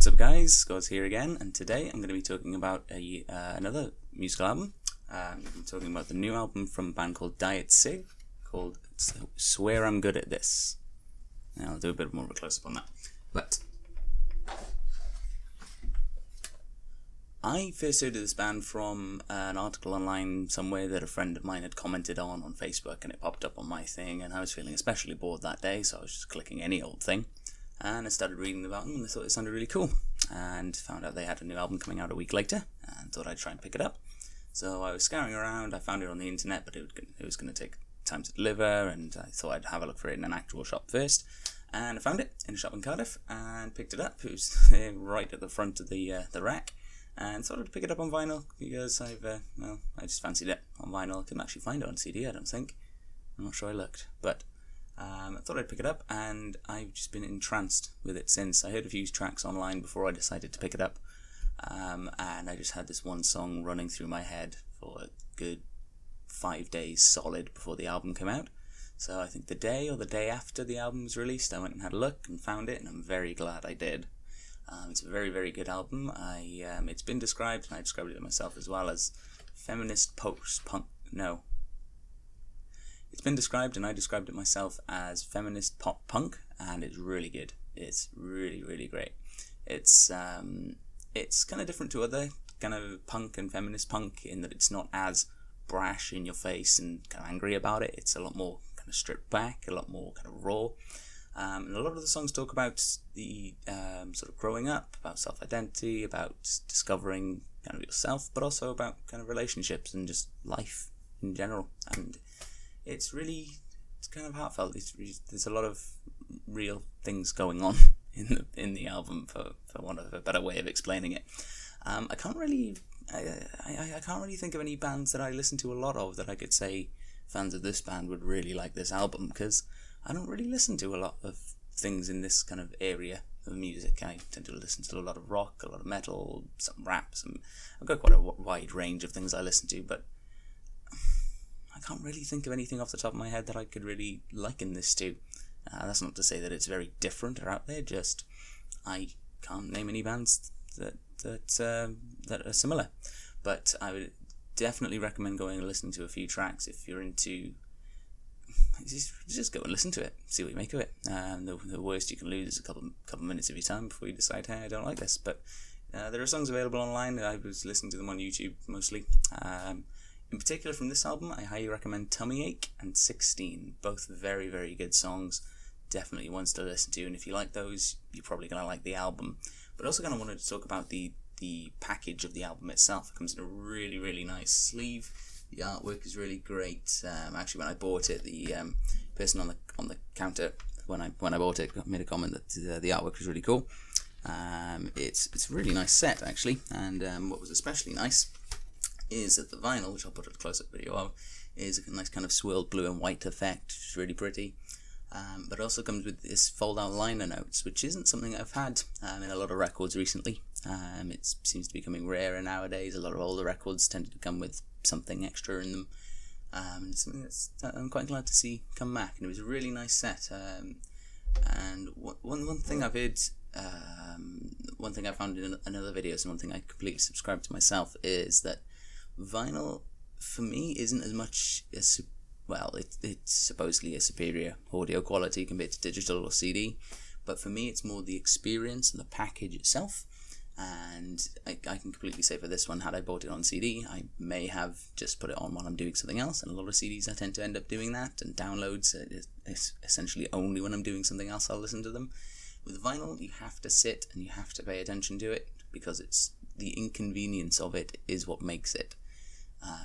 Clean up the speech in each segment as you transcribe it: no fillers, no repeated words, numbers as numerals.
What's up guys, Skoz here again, and today I'm going to be talking about another musical album. I'm talking about the new album from a band called Diet Sig, called Swear I'm Good at This. Now I'll do a bit more of a close-up on that. But I first heard of this band from an article online somewhere that a friend of mine had commented on Facebook, and it popped up on my thing, and I was feeling especially bored that day, so I was just clicking any old thing. And I started reading about them and I thought it sounded really cool, and found out they had a new album coming out a week later and thought I'd try and pick it up. So I was scouring around, I found it on the internet, but it was going to take time to deliver, and I thought I'd have a look for it in an actual shop first. And I found it in a shop in Cardiff and picked it up. It was right at the front of the rack, and thought I'd pick it up on vinyl because I just fancied it on vinyl. I couldn't actually find it on CD, I don't think. I'm not sure I looked, but I thought I'd pick it up, and I've just been entranced with it since. I heard a few tracks online before I decided to pick it up, and I just had this one song running through my head for a good 5 days solid before the album came out. So I think the day or the day after the album was released, I went and had a look and found it, and I'm very glad I did. It's a very, very good album. It's been described, and I described it myself as well, as feminist post-punk. No. It's been described, and I described it myself, as feminist pop punk, and it's really good. It's really, really great. It's kind of different to other kind of punk and feminist punk in that it's not as brash in your face and kind of angry about it. It's a lot more kind of stripped back, a lot more kind of raw. And a lot of the songs talk about the sort of growing up, about self-identity, about discovering kind of yourself, but also about kind of relationships and just life in general. And it's kind of heartfelt. There's a lot of real things going on in the album, for want of a better way of explaining it. I can't really think of any bands that I listen to a lot of that I could say fans of this band would really like this album, because I don't really listen to a lot of things in this kind of area of music. I tend to listen to a lot of rock, a lot of metal, some rap, I've got quite a wide range of things I listen to, but I can't really think of anything off the top of my head that I could really liken this to. That's not to say that it's very different or out there, just I can't name any bands that are similar. But I would definitely recommend going and listening to a few tracks if you're into. Just go and listen to it, see what you make of it. The worst you can lose is a couple minutes of your time before you decide, hey, I don't like this. But there are songs available online. I was listening to them on YouTube mostly. In particular, from this album, I highly recommend Tummy Ache and 16. Both very, very good songs. Definitely ones to listen to, and if you like those, you're probably going to like the album. But also kind of wanted to talk about the package of the album itself. It comes in a really, really nice sleeve. The artwork is really great. Actually, when I bought it, the person on the counter when I bought it made a comment that the artwork was really cool. It's a really nice set, actually, and what was especially nice is that the vinyl, which I'll put a close-up video of, is a nice kind of swirled blue and white effect, which is really pretty. But it also comes with this fold-out liner notes, which isn't something I've had in a lot of records recently. It seems to be becoming rarer nowadays. A lot of older records tend to come with something extra in them. It's something that I'm quite glad to see come back, and it was a really nice set. And one thing I've heard, one thing I found in another video, and one thing I completely subscribe to myself, is that vinyl, for me, isn't as much as, well, it's supposedly a superior audio quality compared to digital or CD, but for me it's more the experience and the package itself. And I can completely say for this one, had I bought it on CD, I may have just put it on while I'm doing something else, and a lot of CDs I tend to end up doing that, and downloads, it's essentially only when I'm doing something else I'll listen to them. With vinyl, you have to sit and you have to pay attention to it, because it's the inconvenience of it is what makes it.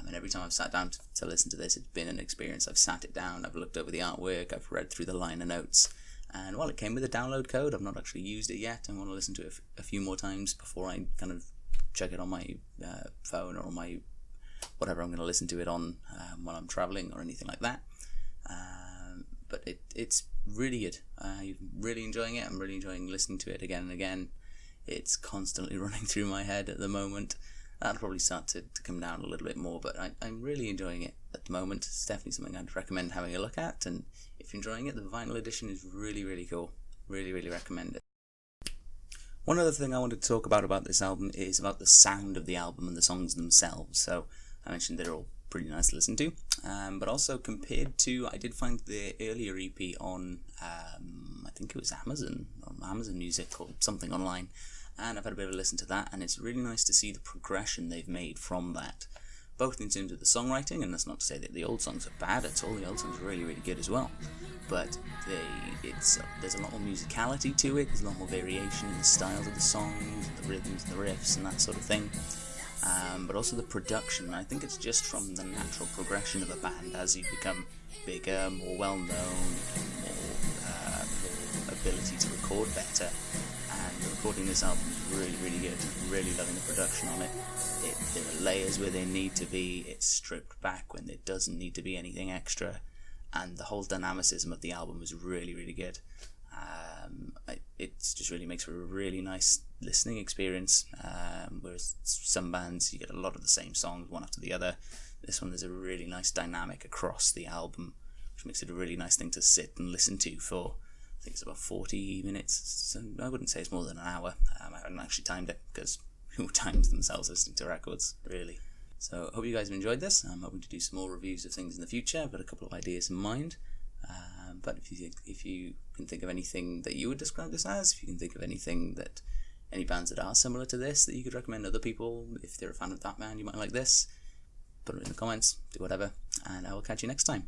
And every time I've sat down to listen to this, it's been an experience. I've sat it down, I've looked over the artwork, I've read through the liner notes, and while it came with a download code, I've not actually used it yet. I want to listen to it a few more times before I kind of check it on my phone or on my whatever I'm going to listen to it on while I'm traveling or anything like that. But it's really good. I'm really enjoying it. I'm really enjoying listening to it again and again. It's constantly running through my head at the moment. That'll probably start to come down a little bit more, but I'm really enjoying it at the moment. It's definitely something I'd recommend having a look at, and if you're enjoying it, the vinyl edition is really, really cool. Really, really recommend it. One other thing I wanted to talk about this album is about the sound of the album and the songs themselves. So I mentioned they're all pretty nice to listen to, but also compared to, I did find the earlier EP on, I think it was Amazon Music or something online, and I've had a bit of a listen to that, and it's really nice to see the progression they've made from that, both in terms of the songwriting, and that's not to say that the old songs are bad at all. The old songs are really, really good as well, but there's a lot more musicality to it. There's a lot more variation in the styles of the songs, the rhythms, the riffs, and that sort of thing. But also the production. I think it's just from the natural progression of a band as you become bigger, more well-known, more ability to record better. And recording this album is really, really good. Really loving the production on it. There are layers where they need to be. It's stripped back when there doesn't need to be anything extra. And the whole dynamicism of the album is really, really good. It just really makes for a really nice listening experience, whereas some bands you get a lot of the same songs one after the other. This one, there's a really nice dynamic across the album, which makes it a really nice thing to sit and listen to for, I think it's about 40 minutes, so I wouldn't say it's more than an hour. I haven't actually timed it, because who times themselves listening to records, really? So I hope you guys have enjoyed this. I'm hoping to do some more reviews of things in the future. I've got a couple of ideas in mind. But if you can think of anything that you would describe this as, if you can think of any bands that are similar to this that you could recommend other people, if they're a fan of that band, you might like this, put it in the comments, do whatever, and I will catch you next time.